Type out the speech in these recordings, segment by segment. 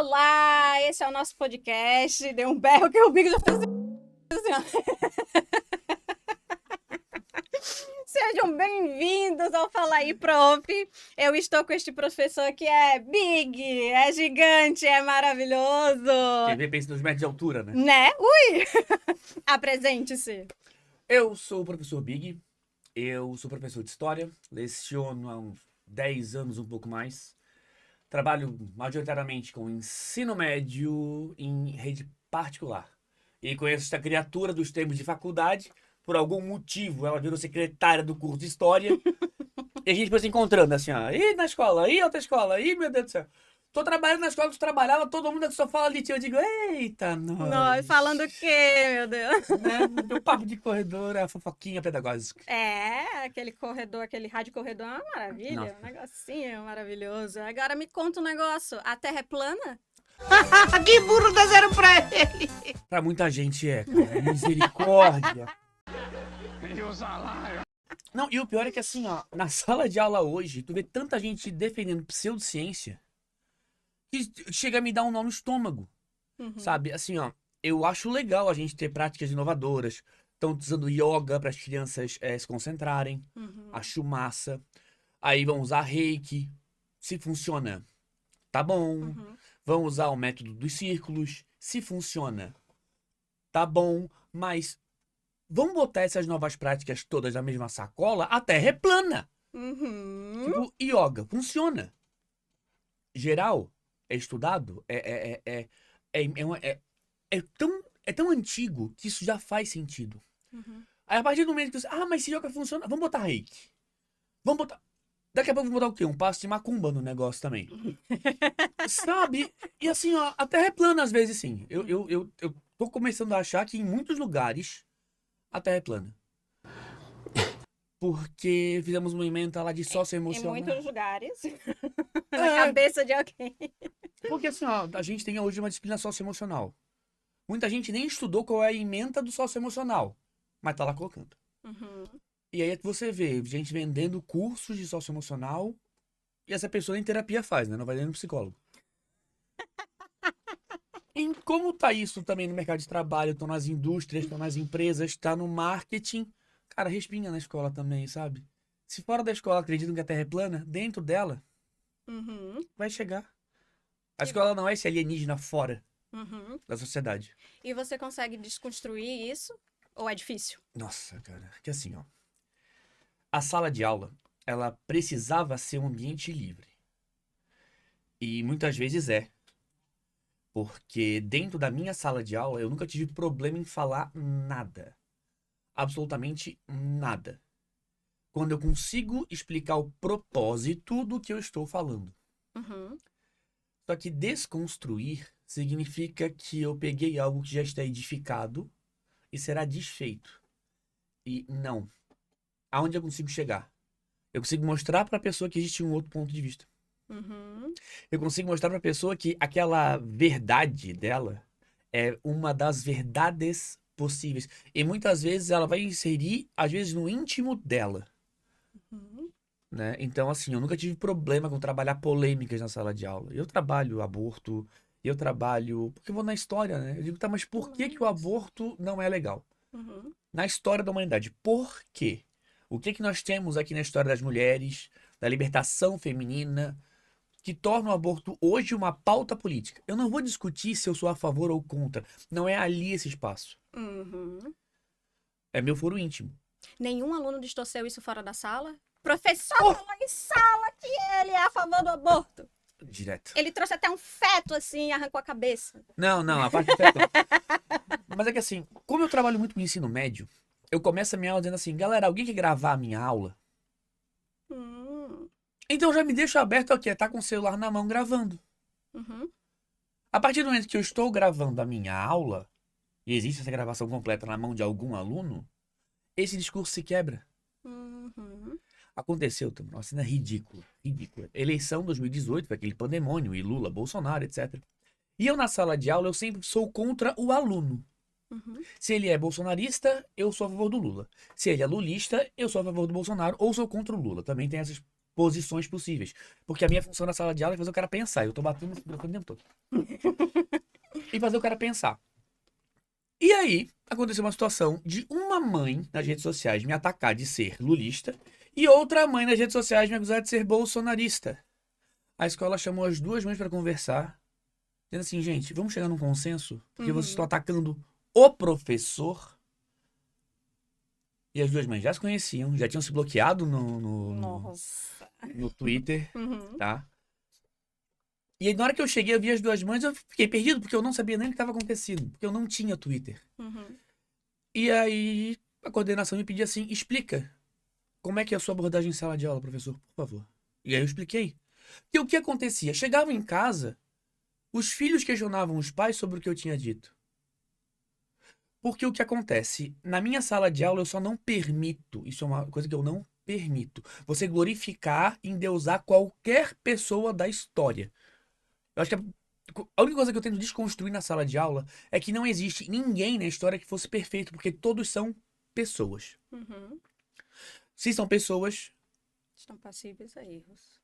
Olá, esse é o nosso podcast. Deu um berro que o Big já fez assim, ó. Sejam bem-vindos ao Fala aí, Prof. Eu estou com este professor que é big, é gigante, é maravilhoso. Quem vê pensa nos metros de altura, né? Né? Ui! Apresente-se. Eu sou o professor Big, eu sou professor de História, leciono há uns 10 anos, um pouco mais. Trabalho majoritariamente com ensino médio em rede particular. E conheço esta criatura dos tempos de faculdade. Por algum motivo, ela virou secretária do curso de História. E a gente foi se encontrando assim, ó. E na escola, e outra escola, e meu Deus do céu. Tô trabalhando na escola que tu trabalhava, todo mundo só fala de ti. Eu digo, eita, nós. Falando o quê, meu Deus? Né? Meu papo de corredor, a fofoquinha pedagógica. É, aquele corredor, aquele rádio corredor é uma maravilha, Nossa. um negocinho maravilhoso. Agora me conta um negócio, a Terra é plana? Que burro dá zero pra ele. Pra muita gente é, cara. Misericórdia. E o salário? Não, e o pior é que assim, ó, na sala de aula hoje, tu vê tanta gente defendendo pseudociência que chega a me dar um nó no estômago, sabe? Assim, ó, eu acho legal a gente ter práticas inovadoras. Estão usando yoga para as crianças se concentrarem. Acho massa. Aí vão usar reiki. Se funciona, tá bom. Vão usar o método dos círculos. Se funciona, tá bom. Mas vamos botar essas novas práticas todas na mesma sacola? A Terra é plana. Tipo, yoga funciona. Geral, é estudado, é tão antigo que isso já faz sentido. Aí a partir do momento que você, mas se yoga funciona, vamos botar reiki. Vamos botar. Daqui a pouco vamos botar o quê? Um passo de macumba no negócio também. Sabe? E assim, ó, a Terra é plana às vezes, sim. Eu tô começando a achar que em muitos lugares a Terra é plana. Porque fizemos uma emenda lá de Em socioemocional. muitos lugares, na cabeça de alguém. Porque assim, ó, a gente tem hoje uma disciplina socioemocional. Muita gente nem estudou qual é a ementa do socioemocional, mas tá lá colocando. E aí você vê gente vendendo cursos de socioemocional e essa pessoa nem terapia faz, né? Não vai nem no psicólogo. E como tá isso também no mercado de trabalho, estão nas indústrias, estão nas empresas, tá no marketing. Cara, respinga na escola também, sabe? Se fora da escola acreditam que a Terra é plana, dentro dela vai chegar. A escola não é esse alienígena fora da sociedade. E você consegue desconstruir isso? Ou é difícil? Nossa, cara, que assim, ó. A sala de aula, ela precisava ser um ambiente livre. E muitas vezes é. Porque dentro da minha sala de aula, eu nunca tive problema em falar nada. Absolutamente nada. Quando eu consigo explicar o propósito do que eu estou falando. Só que desconstruir significa que eu peguei algo que já está edificado e será desfeito. E não. Aonde eu consigo chegar? Eu consigo mostrar para a pessoa que existe um outro ponto de vista. Eu consigo mostrar para a pessoa que aquela verdade dela é uma das verdades possíveis. E muitas vezes ela vai inserir, às vezes, no íntimo dela. Né? Então, assim, eu nunca tive problema com trabalhar polêmicas na sala de aula. Eu trabalho aborto, eu trabalho... Porque eu vou na história, né? Eu digo, tá, mas por que que o aborto não é legal? Na história da humanidade. Por quê? O que que nós temos aqui na história das mulheres, da libertação feminina, que torna o aborto hoje uma pauta política? Eu não vou discutir se eu sou a favor ou contra. Não é ali esse espaço. É meu foro íntimo. Nenhum aluno distorceu isso fora da sala? Professor falou em sala que ele é a favor do aborto. Direto. Ele trouxe até um feto assim e arrancou a cabeça. Não, a parte do feto. Mas é que assim, como eu trabalho muito no ensino médio, eu começo a minha aula dizendo assim, galera, alguém quer gravar a minha aula? Então já me deixa aberto aqui, tá com o celular na mão gravando. A partir do momento que eu estou gravando a minha aula, e existe essa gravação completa na mão de algum aluno, esse discurso se quebra. Aconteceu também, uma cena ridícula. Eleição 2018, foi aquele pandemônio, e Lula, Bolsonaro, etc. E eu na sala de aula, eu sempre sou contra o aluno. Se ele é bolsonarista, eu sou a favor do Lula. Se ele é lulista, eu sou a favor do Bolsonaro ou sou contra o Lula. Também tem essas posições possíveis. Porque a minha função na sala de aula é fazer o cara pensar. Eu tô batendo no microfone o tempo todo. E fazer o cara pensar. E aí, aconteceu uma situação de uma mãe nas redes sociais me atacar de ser lulista e outra mãe nas redes sociais me acusar de ser bolsonarista. A escola chamou as duas mães para conversar, dizendo assim, gente, vamos chegar num consenso, porque vocês estão atacando o professor. E as duas mães já se conheciam, já tinham se bloqueado Nossa. no Twitter, Uhum. tá? E aí, na hora que eu cheguei, eu vi as duas mães, eu fiquei perdido, porque eu não sabia nem o que estava acontecendo, porque eu não tinha Twitter. Uhum. E aí, a coordenação me pedia assim, explica como é que é a sua abordagem em sala de aula, professor, por favor. E aí eu expliquei. E o que acontecia? Chegavam em casa, os filhos questionavam os pais sobre o que eu tinha dito. Porque o que acontece? Na minha sala de aula eu só não permito, isso é uma coisa que eu não permito, você glorificar e endeusar qualquer pessoa da história. Eu acho que a única coisa que eu tento desconstruir na sala de aula é que não existe ninguém na história que fosse perfeito, porque todos são pessoas. Uhum. Se são pessoas, Estão passíveis a erros.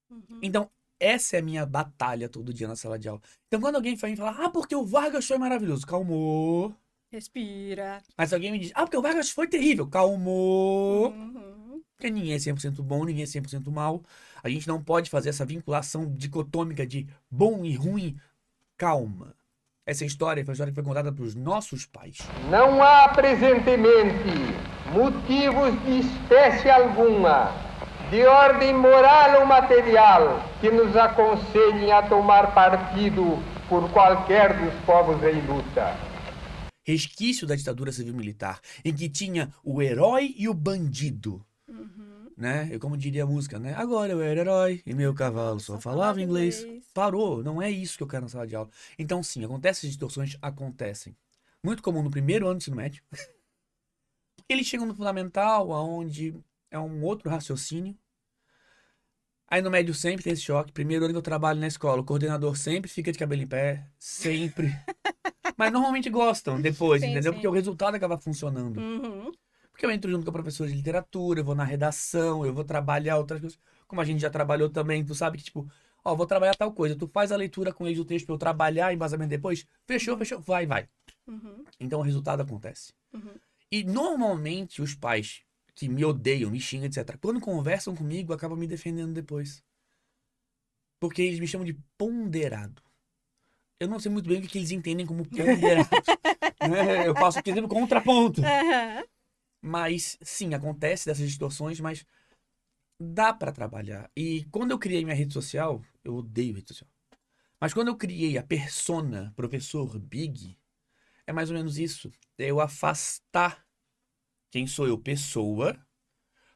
Uhum. então essa é a minha batalha todo dia na sala de aula. Então quando alguém vem falar, porque o Vargas foi maravilhoso, calmou. Respira. Mas se alguém me diz, porque o Vargas foi terrível, calmou. Uhum. Porque ninguém é 100% bom, ninguém é 100% mal. A gente não pode fazer essa vinculação dicotômica de bom e ruim. Calma. Essa história foi uma história que foi contada pelos nossos pais. Não há presentemente motivos de espécie alguma, de ordem moral ou material, que nos aconselhem a tomar partido por qualquer dos povos em luta. Resquício da ditadura civil-militar, em que tinha o herói e o bandido. Né? Eu, como diria a música, né? Agora eu era herói e meu cavalo só falava inglês. Parou, não é isso que eu quero na sala de aula. Então, sim, acontecem distorções, acontecem. Muito comum no primeiro ano do ensino médio. Eles chegam no fundamental, onde é um outro raciocínio. Aí no médio sempre tem esse choque. Primeiro ano que eu trabalho na escola, o coordenador sempre fica de cabelo em pé, sempre. Mas normalmente gostam depois, Sim, entendeu? sim. Porque o resultado acaba funcionando. Uhum. Porque eu entro junto com a professora de literatura, eu vou na redação, eu vou trabalhar outras coisas. Como a gente já trabalhou também, tu sabe que, tipo, vou trabalhar tal coisa. Tu faz a leitura com eles do texto pra eu trabalhar, embasamento depois. Fechou, vai. Uhum. Então o resultado acontece. Uhum. E normalmente os pais que me odeiam, me xingam, etc., quando conversam comigo, acabam me defendendo depois. Porque eles me chamam de ponderado. Eu não sei muito bem o que eles entendem como ponderado. Né? Eu faço, por exemplo, contraponto. Uhum. Mas, sim, acontece dessas distorções, mas dá pra trabalhar. E quando eu criei minha rede social, eu odeio rede social. Mas quando eu criei a persona professor Big, é mais ou menos isso. É eu afastar quem sou eu, pessoa,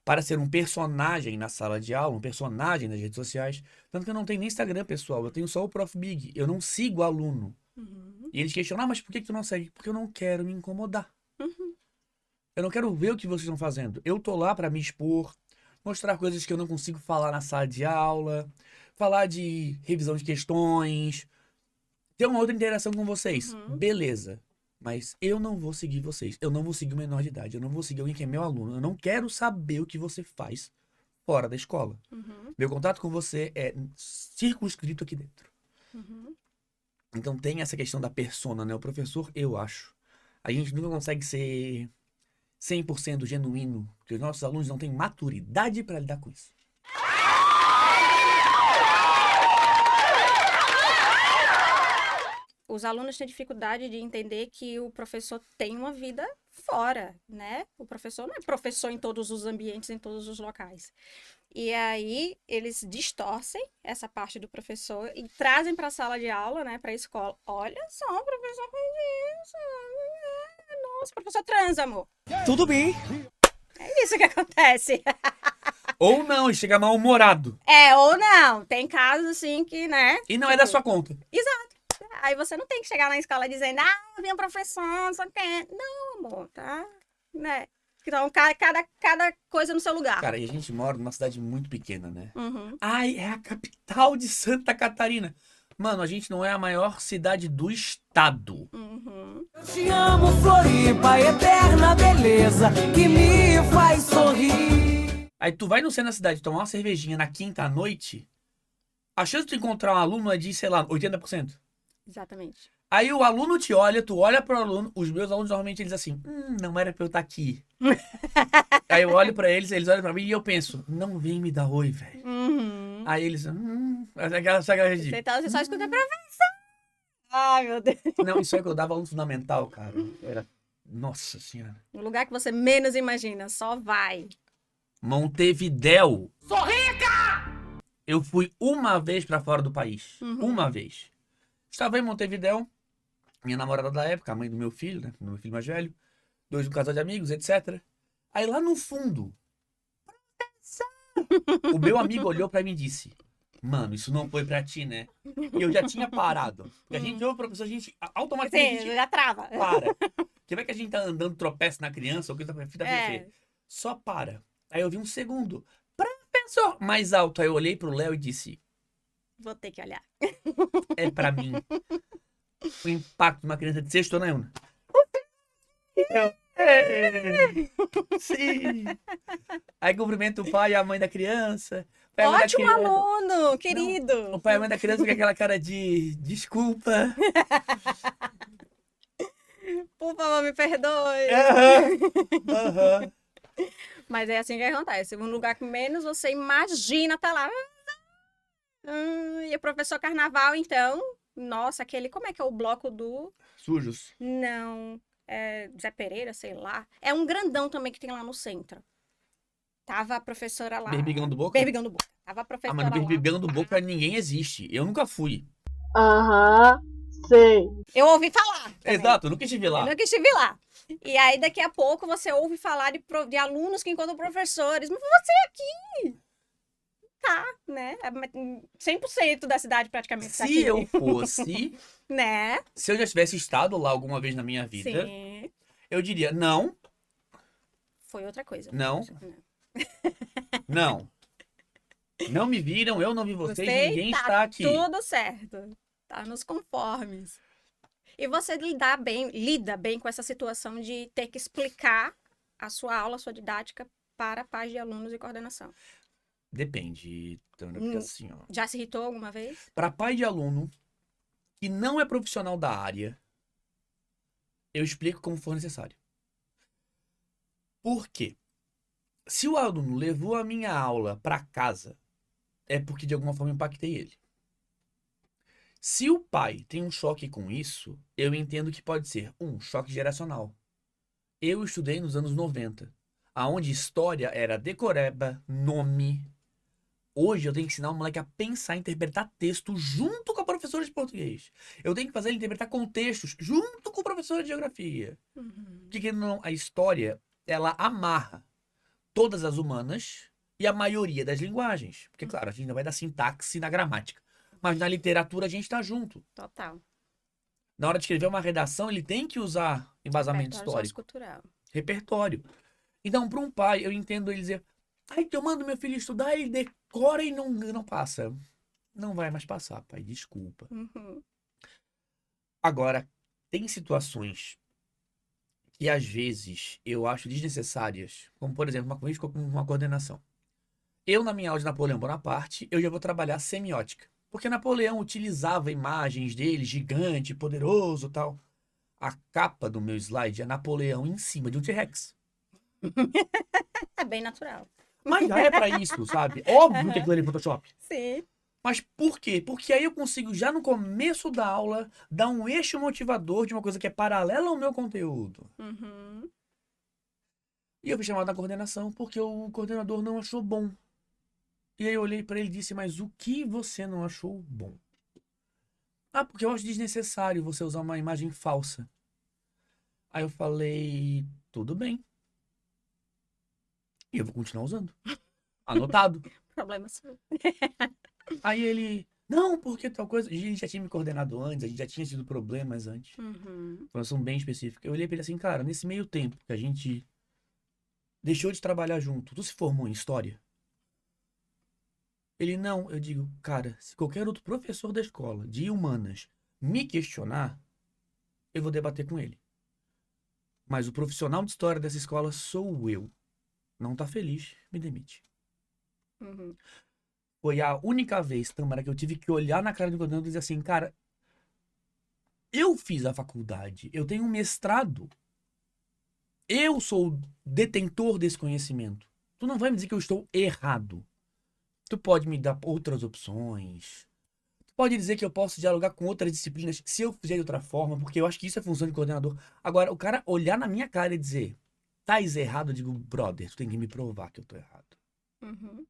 para ser um personagem na sala de aula, um personagem nas redes sociais. Tanto que eu não tenho nem Instagram, pessoal. Eu tenho só o Prof. Big. Eu não sigo aluno. Uhum. E eles questionam, mas por que tu não segue? Porque eu não quero me incomodar. Uhum. Eu não quero ver o que vocês estão fazendo. Eu tô lá pra me expor, mostrar coisas que eu não consigo falar na sala de aula, falar de revisão de questões, ter uma outra interação com vocês. Uhum. Beleza. Mas eu não vou seguir vocês. Eu não vou seguir o menor de idade. Eu não vou seguir alguém que é meu aluno. Eu não quero saber o que você faz fora da escola. Uhum. Meu contato com você é circunscrito aqui dentro. Uhum. Então tem essa questão da persona, né? O professor, eu acho. A gente nunca consegue ser 100% genuíno, porque os nossos alunos não têm maturidade para lidar com isso. Os alunos têm dificuldade de entender que o professor tem uma vida fora, né? O professor não é professor em todos os ambientes, em todos os locais. E aí eles distorcem essa parte do professor e trazem para a sala de aula, né? Para a escola. Olha só, o professor faz isso. Nossa, o professor transa, amor. Tudo bem. É isso que acontece. Ou não, e chega mal-humorado. Ou não. Tem casos assim que, né? E não é da sua conta. Exato. Aí você não tem que chegar na escola dizendo, vem o professor, não sei o quê. Não, amor, tá? Né? Então, cada coisa no seu lugar. Cara, e a gente mora numa cidade muito pequena, né? Uhum. Ai, é a capital de Santa Catarina. Mano, a gente não é a maior cidade do estado. Uhum. Eu te amo, Floripa, eterna beleza que me faz sorrir. Aí tu vai no centro da cidade tomar uma cervejinha na quinta à noite, a chance de tu encontrar um aluno é de, sei lá, 80%. Exatamente. Aí o aluno te olha, tu olha pro aluno, os meus alunos normalmente eles assim, não era pra eu estar aqui. Aí eu olho pra eles olham pra mim e eu penso, não vem me dar oi, velho. Uhum. Aí eles, aquela de... Você só escuta a professor. Ai, meu Deus. Não, isso é que eu dava aluno fundamental, cara. Era, nossa senhora. Um lugar que você menos imagina, só vai. Montevidéu. Sou rica! Eu fui uma vez pra fora do país. Uma vez. Estava em Montevidéu, minha namorada da época, a mãe do meu filho, né? Meu filho mais velho. Um casal de amigos, etc. Aí lá no fundo, o meu amigo olhou pra mim e disse, mano, isso não foi pra ti, né? E eu já tinha parado. Porque a gente ouve o professor, a gente automaticamente Sim, já trava. para. Quer ver que a gente tá andando, tropeça na criança, ou que tá pra fita só para. Aí eu vi um segundo. Professor! Mais alto. Aí eu olhei pro Léo e disse, Vou ter que olhar. é pra mim. O impacto de uma criança de sexto ano, né, Una? Sim. Aí cumprimenta o pai e a mãe da criança. Ótimo aluno, querido. Não, o pai e a mãe da criança com aquela cara de desculpa. Por favor, me perdoe. Aham. Mas é assim que acontece. Um lugar que menos você imagina tá lá. E o professor Carnaval, então, nossa, aquele, como é que é o bloco do... Sujos. Não, é Zé Pereira, sei lá. É um grandão também que tem lá no centro. Tava a professora lá. Berbigão do Boca? Berbigão do Boca. Tava a professora mas no lá. Berbigão do Boca ninguém existe. Eu nunca fui. Aham, sei. Eu ouvi falar também. Exato, eu nunca estive lá. Eu nunca estive lá. E aí, daqui a pouco, você ouve falar de alunos que encontram professores. Mas você aqui... Tá, né? 100% da cidade praticamente tá aqui. Se eu fosse, Né? se eu já tivesse estado lá alguma vez na minha vida, Sim. eu diria, não, Foi outra coisa. Não. não. Não me viram, eu não vi vocês, ninguém tá está aqui. Tudo certo. Tá nos conformes. E você lida bem com essa situação de ter que explicar a sua aula, a sua didática para pais de alunos e coordenação. Depende, Tânia, porque assim, ó. Já se irritou alguma vez? Para pai de aluno que não é profissional da área, eu explico como for necessário. Por quê? Se o aluno levou a minha aula para casa, é porque de alguma forma eu impactei ele. Se o pai tem um choque com isso, eu entendo que pode ser um choque geracional. Eu estudei nos anos 90, aonde história era decoreba, nome. Hoje eu tenho que ensinar o moleque a pensar, interpretar texto junto com a professora de português. Eu tenho que fazer ele interpretar contextos junto com a professora de geografia. Porque não, a história, ela amarra todas as humanas e a maioria das linguagens. Porque, claro, a gente ainda vai dar sintaxe e na gramática. Mas na literatura a gente tá junto. Total. Na hora de escrever uma redação, ele tem que usar embasamento Repertório histórico. sociocultural. Repertório. Então, para um pai, eu entendo ele dizer, ai, que eu mando meu filho estudar, ele decora e não passa. Não vai mais passar, pai, desculpa. Agora, tem situações que às vezes eu acho desnecessárias, como por exemplo, uma coordenação. Eu, na minha aula de Napoleão Bonaparte, eu já vou trabalhar semiótica. Porque Napoleão utilizava imagens dele, gigante, poderoso e tal. A capa do meu slide é Napoleão em cima de um T-Rex. É bem natural. Mas já é pra isso, sabe? Óbvio que aquilo ali é Photoshop. Sim. Mas por quê? Porque aí eu consigo, já no começo da aula, dar um eixo motivador de uma coisa que é paralela ao meu conteúdo. E eu fui chamado na coordenação porque o coordenador não achou bom. E aí eu olhei pra ele e disse, mas o que você não achou bom? Ah, porque eu acho desnecessário você usar uma imagem falsa. Aí eu falei, tudo bem. E eu vou continuar usando. Anotado. Problema seu. Aí ele, não, porque tal coisa. A gente já tinha me coordenado antes, a gente já tinha tido problemas antes. Informação bem específica. Eu olhei pra ele assim, cara, nesse meio tempo que a gente deixou de trabalhar junto, tu se formou em história? Ele, não. Eu digo, cara, se qualquer outro professor da escola de humanas me questionar, eu vou debater com ele. Mas o profissional de história dessa escola sou eu. Não tá feliz, me demite. Uhum. Foi a única vez, Tamara, que eu tive que olhar na cara do coordenador e dizer assim, cara, eu fiz a faculdade, eu tenho um mestrado, eu sou o detentor desse conhecimento. Tu não vai me dizer que eu estou errado. Tu pode me dar outras opções. Tu pode dizer que eu posso dialogar com outras disciplinas se eu fizer de outra forma, porque eu acho que isso é função de coordenador. Agora, o cara olhar na minha cara e dizer, tais errado, eu digo, brother, tu tem que me provar que eu tô errado. Uhum.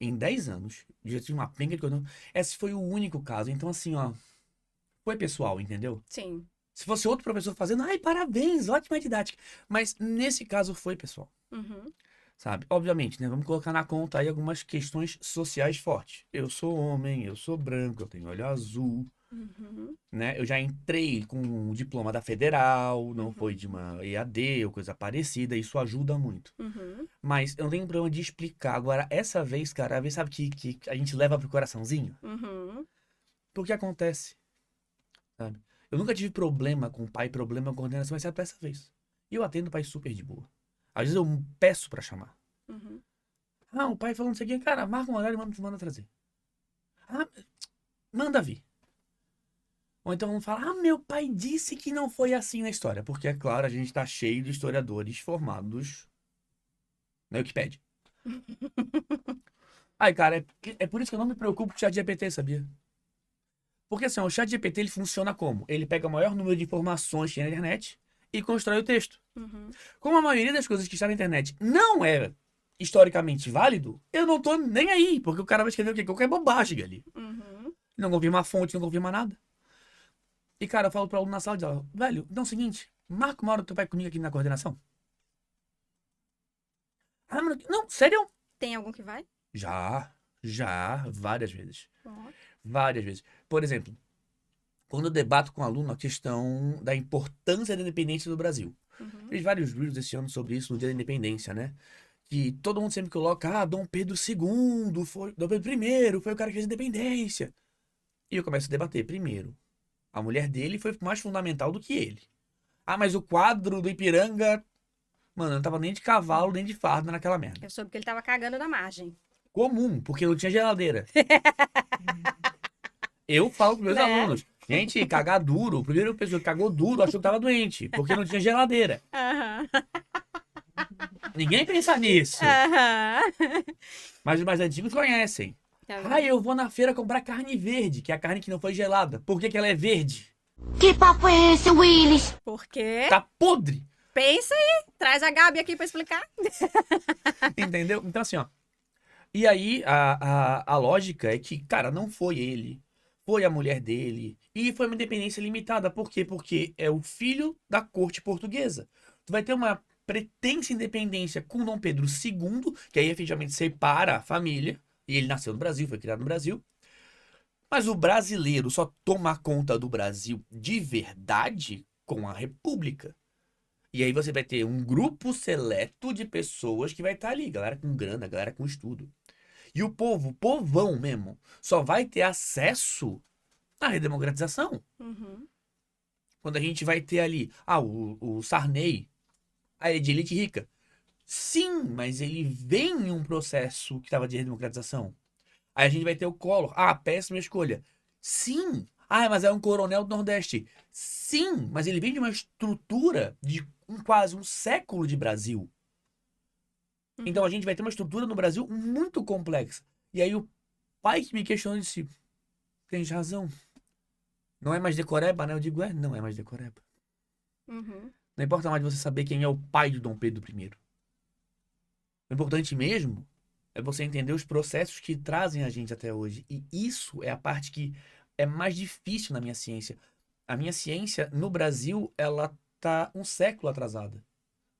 Em 10 anos, já tive uma penca de coordenador. Esse foi o único caso. Então, assim, ó, foi pessoal, entendeu? Sim. Se fosse outro professor fazendo, ai, parabéns, ótima didática. Mas nesse caso foi pessoal. Uhum. Sabe? Obviamente, né? Vamos colocar na conta aí algumas questões sociais fortes. Eu sou homem, eu sou branco, eu tenho olho azul, Uhum. né? Eu já entrei com um diploma da Federal, não Uhum. foi de uma EAD ou coisa parecida, isso ajuda muito. Uhum. Mas eu não tenho problema de explicar. Agora, essa vez, cara, a vez sabe que a gente leva pro coraçãozinho? Uhum. Porque acontece, sabe? Eu nunca tive problema com o pai, problema com coordenação, exceto dessa vez. E eu atendo o pai super de boa. Às vezes eu peço pra chamar. Uhum. Ah, o pai falando isso aqui, cara, marca um horário e manda trazer. Ah, manda vir. Ou então vamos falar, meu pai disse que não foi assim na história. Porque, é claro, a gente tá cheio de historiadores formados na Wikipédia. Aí, cara, é por isso que eu não me preocupo com o ChatGPT, sabia? Porque assim, ó, o ChatGPT ele funciona como? Ele pega o maior número de informações que tem na internet e constrói o texto. Uhum. Como a maioria das coisas que está na internet não é historicamente válido, eu não tô nem aí, porque o cara vai escrever o quê? Qualquer bobagem ali. Uhum. Não confirma a fonte, não confirma nada. E, cara, eu falo pro aluno na sala de aula, velho, então é o seguinte, marca uma hora tu vai comigo aqui na coordenação. Ah, mano, não, sério? Tem algum que vai? Já, várias vezes. Ó. Várias vezes. Por exemplo, quando eu debato com o aluno a questão da importância da independência do Brasil. Uhum. Fiz vários vídeos esse ano sobre isso no Dia da Independência, né? Que todo mundo sempre coloca, Dom Pedro II, Dom Pedro I foi o cara que fez a independência. E eu começo a debater. Primeiro, a mulher dele foi mais fundamental do que ele. Ah, mas o quadro do Ipiranga, mano, não tava nem de cavalo, nem de farda naquela merda. Eu soube que ele tava cagando na margem. Comum, porque não tinha geladeira. Eu falo pros meus Né? alunos, gente, cagar duro. O primeiro pessoa que cagou duro achou que tava doente, porque não tinha geladeira. Aham. Ninguém pensa nisso. Aham. Mas os mais antigos conhecem. Tá vendo? Ah, eu vou na feira comprar carne verde, que é a carne que não foi gelada. Por que que ela é verde? Que papo é esse, Willis? Por quê? Tá podre. Pensa aí. Traz a Gabi aqui pra explicar. Entendeu? Então, assim, ó. E aí, a lógica é que, cara, não foi ele. Foi a mulher dele. E foi uma independência limitada. Por quê? Porque é o filho da corte portuguesa. Tu vai ter uma pretensa independência com Dom Pedro II, que aí efetivamente separa a família. E ele nasceu no Brasil, foi criado no Brasil. Mas o brasileiro só toma conta do Brasil de verdade com a República. E aí você vai ter um grupo seleto de pessoas que vai estar ali, galera com grana, galera com estudo. E o povo, o povão mesmo, só vai ter acesso à redemocratização. Uhum. Quando a gente vai ter ali, o Sarney, a elite rica. Sim, mas ele vem em um processo que estava de redemocratização. Aí a gente vai ter o Collor. Ah, péssima escolha. Sim. Ah, mas é um coronel do Nordeste. Sim, mas ele vem de uma estrutura de quase um século de Brasil. Então a gente vai ter uma estrutura no Brasil muito complexa. E aí o pai que me questionou disse, tens razão. Não é mais decoreba, né? Eu digo, não é mais decoreba. Uhum. Não importa mais você saber quem é o pai de Dom Pedro I. O importante mesmo é você entender os processos que trazem a gente até hoje. E isso é a parte que é mais difícil na minha ciência. A minha ciência, no Brasil, ela tá um século atrasada.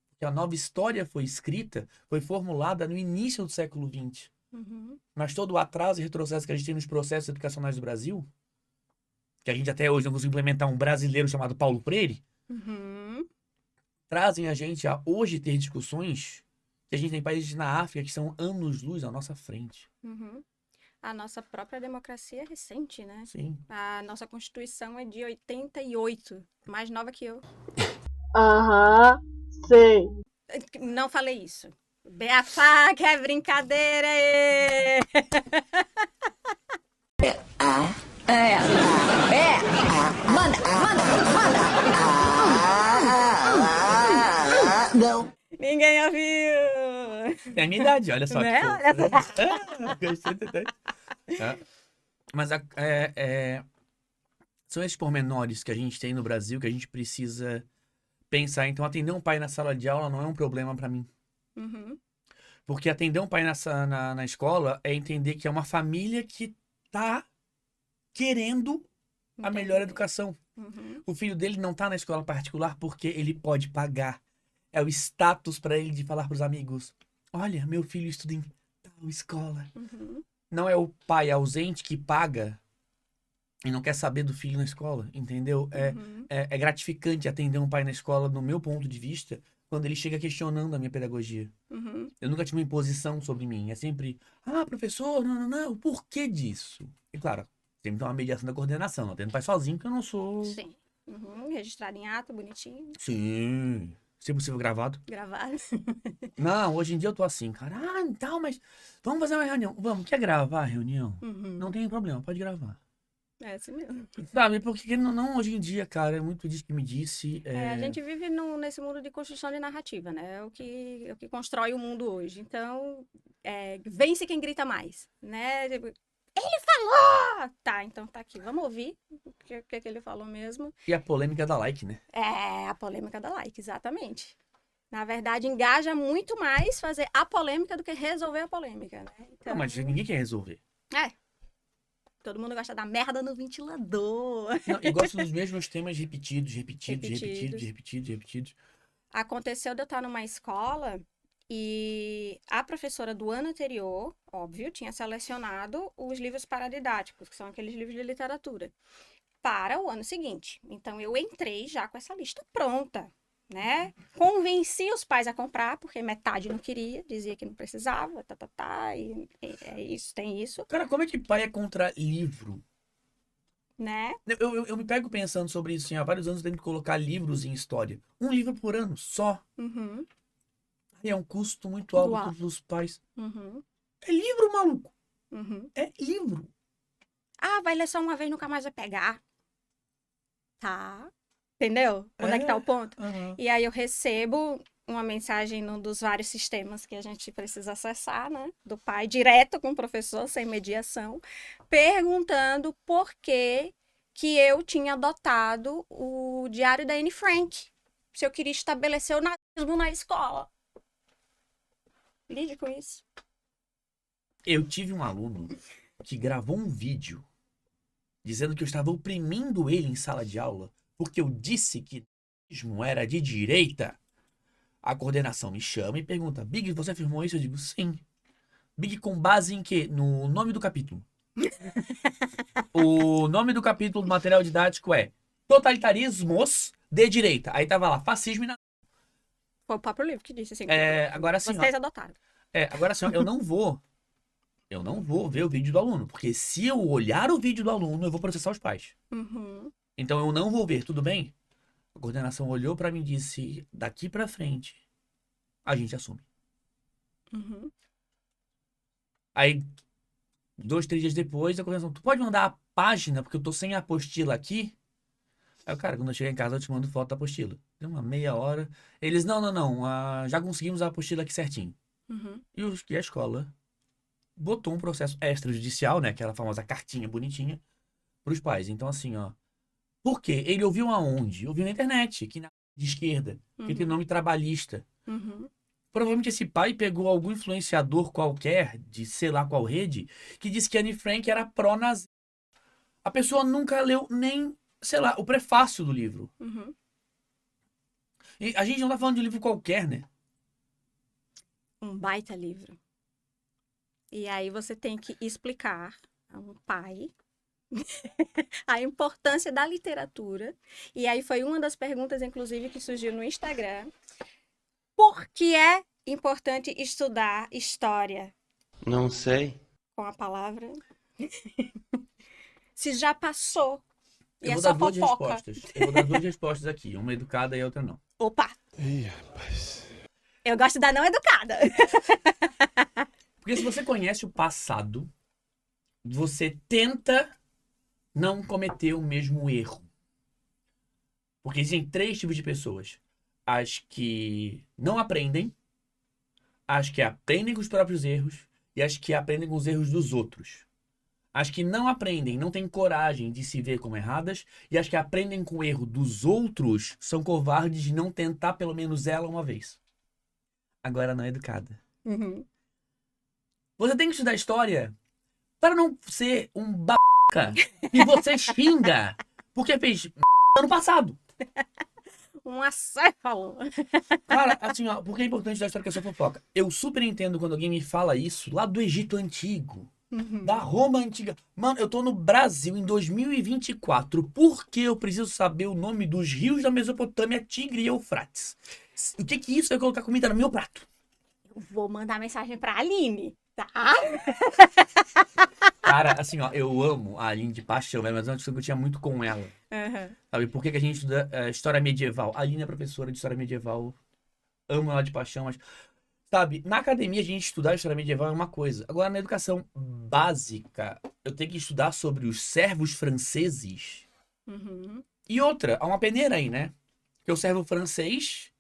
Porque a nova história foi escrita, foi formulada no início do século XX. Uhum. Mas todo o atraso e retrocesso que a gente tem nos processos educacionais do Brasil, que a gente até hoje não conseguiu implementar um brasileiro chamado Paulo Freire, Uhum. trazem a gente a hoje ter discussões que a gente tem países na África que são anos-luz à nossa frente. Uhum. A nossa própria democracia é recente, né? Sim. A nossa Constituição é de 88, mais nova que eu. Aham, sei. Não falei isso. Beafá, que é brincadeira! Ê! Não. Ninguém ouviu! É a minha idade, olha só. Né? Que Olha fofo. Gostei tanto. Mas são esses pormenores que a gente tem no Brasil que a gente precisa pensar. Então, atender um pai na sala de aula não é um problema pra mim. Uhum, Porque atender um pai na escola é entender que é uma família que tá querendo a melhor entendi. educação. Uhum, O filho dele não tá na escola particular porque ele pode pagar. É o status pra ele de falar pros amigos: olha, meu filho estuda em tal escola. uhum, Não é o pai ausente que paga e não quer saber do filho na escola, entendeu? uhum, É gratificante atender um pai na escola, no meu ponto de vista, quando ele chega questionando a minha pedagogia. uhum. Eu nunca tive uma imposição sobre mim. É sempre: ah, professor, não, o porquê disso? E claro, sempre tem uma mediação da coordenação. Não atendo pai sozinho, porque eu não sou. Sim. Uhum, registrado em ato, bonitinho, Sim. Se possível, gravado. gravado. Não, hoje em dia eu tô assim, cara. Ah, então, mas vamos fazer uma reunião. Vamos, quer gravar a reunião? Uhum, Não tem problema, pode gravar. é assim mesmo. Sabe, porque não hoje em dia, cara, é muito disso que me disse. A gente vive nesse mundo de construção de narrativa, né? É o que constrói o mundo hoje. Então, vence quem grita mais, né? Tipo, ele falou! Tá, então tá aqui. Vamos ouvir o que ele falou mesmo. E a polêmica da like, né? É a polêmica da like, exatamente. Na verdade, engaja muito mais fazer a polêmica do que resolver a polêmica, né? Então, Não, mas ninguém quer resolver. todo mundo gosta da merda no ventilador. Não, e gosto dos mesmos temas repetidos. Aconteceu de eu estar numa escola e a professora do ano anterior, óbvio, tinha selecionado os livros paradidáticos, que são aqueles livros de literatura, para o ano seguinte. Então, eu entrei já com essa lista pronta, né? Convenci os pais a comprar, porque metade não queria, dizia que não precisava, e é isso, tem isso, Cara, como é que pai é contra livro? né? Eu me pego pensando sobre isso, assim, há vários anos eu tenho que colocar livros em história. Um livro por ano, só. Uhum, E é um custo muito alto Uau. dos pais. uhum, É livro, maluco. uhum. É livro. Ah, vai ler só uma vez, nunca mais vai pegar. Tá. Entendeu? Onde é que tá o ponto? Aham. E aí eu recebo uma mensagem num dos vários sistemas que a gente precisa acessar, né? Do pai, direto com o professor, sem mediação, perguntando por que eu tinha adotado o diário da Anne Frank. Se eu queria estabelecer o nazismo na escola. Lide com isso. Eu tive um aluno que gravou um vídeo dizendo que eu estava oprimindo ele em sala de aula porque eu disse que nazismo era de direita. A coordenação me chama e pergunta: Big, você afirmou isso? Eu digo: sim. Big, com base em quê? No nome do capítulo. O nome do capítulo do material didático é Totalitarismos de Direita. Aí tava lá, fascismo e nazismo. Foi o próprio livro que disse assim. Agora sim, Vocês adotaram. agora sim, eu não vou ver o vídeo do aluno, porque se eu olhar o vídeo do aluno, eu vou processar os pais. Uhum. Então eu não vou ver, tudo bem? A coordenação olhou pra mim e disse: daqui pra frente, a gente assume. Uhum. Aí, 2, 3 dias depois, a coordenação: tu pode mandar a página, porque eu tô sem a apostila aqui? Aí o cara, quando eu chegar em casa, eu te mando foto da apostila. Deu uma meia hora. Eles: não, já conseguimos a apostila aqui certinho. Uhum. E a escola botou um processo extrajudicial, né? Aquela famosa cartinha bonitinha, pros pais. Então, assim, ó. Por quê? Ele ouviu aonde? Ouviu na internet, aqui na de esquerda, que tem nome trabalhista. Uhum. Provavelmente esse pai pegou algum influenciador qualquer, de sei lá qual rede, que disse que Anne Frank era pró-nazi. A pessoa nunca leu nem, sei lá, o prefácio do livro. Uhum. E a gente não tá falando de um livro qualquer, né? Um baita livro. E aí você tem que explicar a um pai a importância da literatura. E aí foi uma das perguntas, inclusive, que surgiu no Instagram. Por que é importante estudar história? Não sei. Com a palavra. Se já passou. E Eu é vou só dar duas fofoca. respostas. Eu vou dar duas respostas aqui, uma educada e a outra não. Opa! Ih, rapaz. Eu gosto da não educada. Porque se você conhece o passado, você tenta não cometer o mesmo erro. Porque existem 3 tipos de pessoas. As que não aprendem, as que aprendem com os próprios erros e as que aprendem com os erros dos outros. As que não aprendem não têm coragem de se ver como erradas e as que aprendem com o erro dos outros são covardes de não tentar pelo menos ela uma vez. Agora não é educada. Uhum. Você tem que estudar história para não ser um babaca que você xinga porque fez ano passado. Um acéfalo. Cara, assim, ó, porque é importante da história que é só fofoca. Eu super entendo quando alguém me fala isso lá do Egito Antigo, da Roma Antiga. Mano, eu tô no Brasil em 2024. Por que eu preciso saber o nome dos rios da Mesopotâmia, Tigre e Eufrates? O que que isso vai colocar comida no meu prato? Eu vou mandar mensagem pra Aline, tá? Cara, assim, ó, eu amo a Aline de paixão, mas antes eu tinha muito com ela. Uhum. Sabe, por que que a gente estuda história medieval? A Aline é professora de história medieval. Amo ela de paixão, mas... Sabe, na academia a gente estudar história medieval é uma coisa. Agora, na educação básica, eu tenho que estudar sobre os servos franceses. Uhum. E outra, há uma peneira aí, né? Porque o servo francês,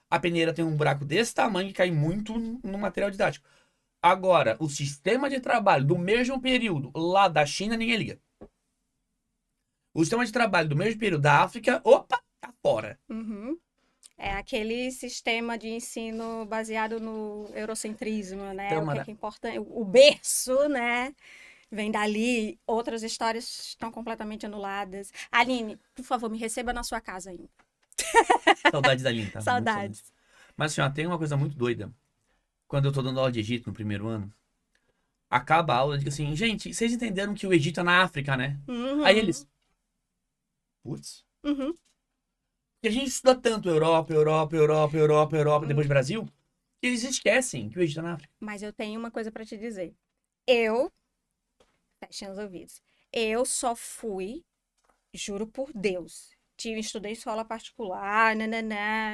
a peneira tem um buraco desse tamanho e cai muito no material didático. Agora, o sistema de trabalho do mesmo período lá da China, ninguém liga. O sistema de trabalho do mesmo período da África, opa, tá fora. Uhum. É aquele sistema de ensino baseado no eurocentrismo, né? Então, O que Mara- é importante, o berço, né? Vem dali, outras histórias estão completamente anuladas. Aline, por favor, me receba na sua casa ainda. Saudades da Aline, tá? Muito Saudades. Mas, assim, ó, tem uma coisa muito doida. Quando eu tô dando aula de Egito no primeiro ano, acaba a aula e digo assim, gente, vocês entenderam que o Egito é na África, né? Uhum. Aí eles... Putz... Uhum. E a gente estuda tanto Europa, depois Brasil, que eles esquecem que o Egito é na África. Mas eu tenho uma coisa pra te dizer. Eu, fechem os ouvidos, eu só fui, juro por Deus, estudei em escola particular,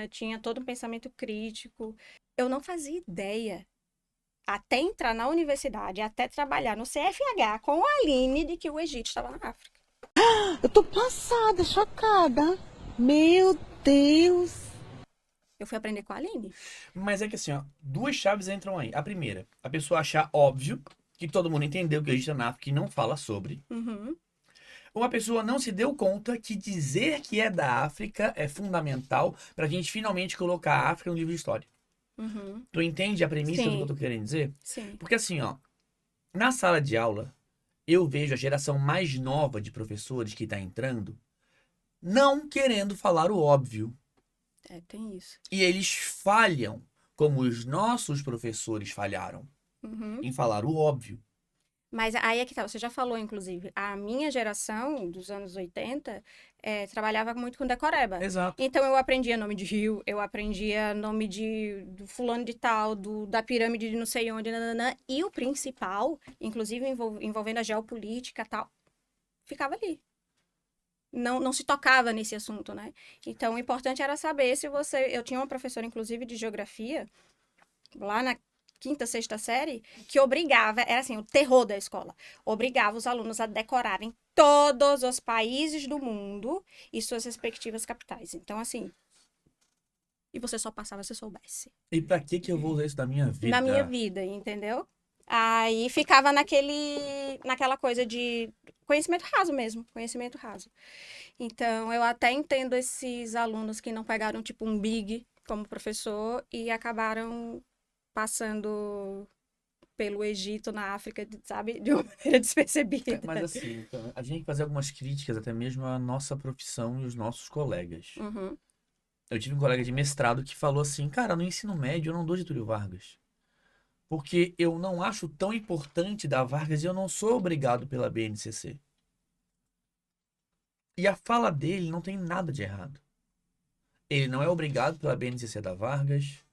tinha todo um pensamento crítico. Eu não fazia ideia, até entrar na universidade, até trabalhar no CFH com a Aline, de que o Egito estava na África. Eu tô passada, chocada. Meu Deus. Eu fui aprender com a Aline. Mas é que assim, ó, 2 chaves entram aí. A primeira, a pessoa achar óbvio que todo mundo entendeu que o Egito é na África e não fala sobre. Uhum. Ou a pessoa não se deu conta que dizer que é da África é fundamental pra gente finalmente colocar a África no livro de história. Uhum. Tu entende a premissa do Sim. que eu tô querendo dizer? Sim. Porque assim, ó, na sala de aula, eu vejo a geração mais nova de professores que tá entrando não querendo falar o óbvio. É, tem isso. E eles falham, como os nossos professores falharam, Uhum. em falar o óbvio. Mas aí é que tá, você já falou, inclusive, a minha geração, dos anos 80, trabalhava muito com decoreba. Exato. Então eu aprendia nome de rio, eu aprendia nome do fulano de tal, da pirâmide de não sei onde, nananã, e o principal, inclusive envolvendo a geopolítica e tal, ficava ali. Não se tocava nesse assunto, né? Então o importante era saber se você... Eu tinha uma professora, inclusive, de geografia, lá na 5ª, 6ª série, que obrigava, era assim, o terror da escola, obrigava os alunos a decorarem todos os países do mundo e suas respectivas capitais. Então, assim, e você só passava se soubesse. E pra que eu vou usar isso na minha vida? Na minha vida, entendeu? Aí ficava naquela coisa de conhecimento raso mesmo, conhecimento raso. Então, eu até entendo esses alunos que não pegaram, tipo, um big como professor e acabaram passando pelo Egito, na África, sabe? De uma maneira despercebida. Mas assim, então, a gente tem que fazer algumas críticas até mesmo à nossa profissão e os nossos colegas. Uhum. Eu tive um colega de mestrado que falou assim, cara, no ensino médio eu não dou Getúlio Vargas. Porque eu não acho tão importante dar Vargas e eu não sou obrigado pela BNCC. E a fala dele não tem nada de errado. Ele não é obrigado pela BNCC dar Vargas.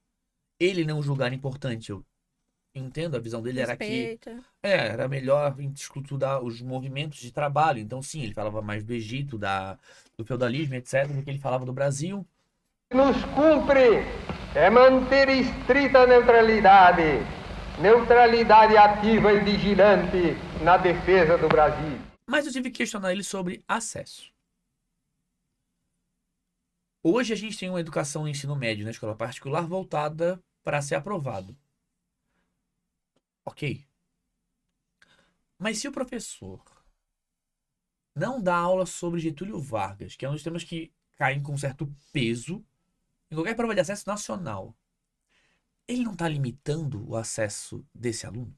Ele não julgar importante. Eu entendo, a visão dele era que Respeita. era melhor estudar os movimentos de trabalho. Então, sim, ele falava mais do Egito, do feudalismo, etc., do que ele falava do Brasil. Nos cumpre é manter estrita neutralidade, neutralidade ativa e vigilante na defesa do Brasil. Mas eu tive que questionar ele sobre acesso. Hoje a gente tem uma educação no ensino médio na escola particular voltada para ser aprovado. Ok. Mas se o professor não dá aula sobre Getúlio Vargas, que é um dos temas que caem com certo peso em qualquer prova de acesso nacional, ele não está limitando o acesso desse aluno?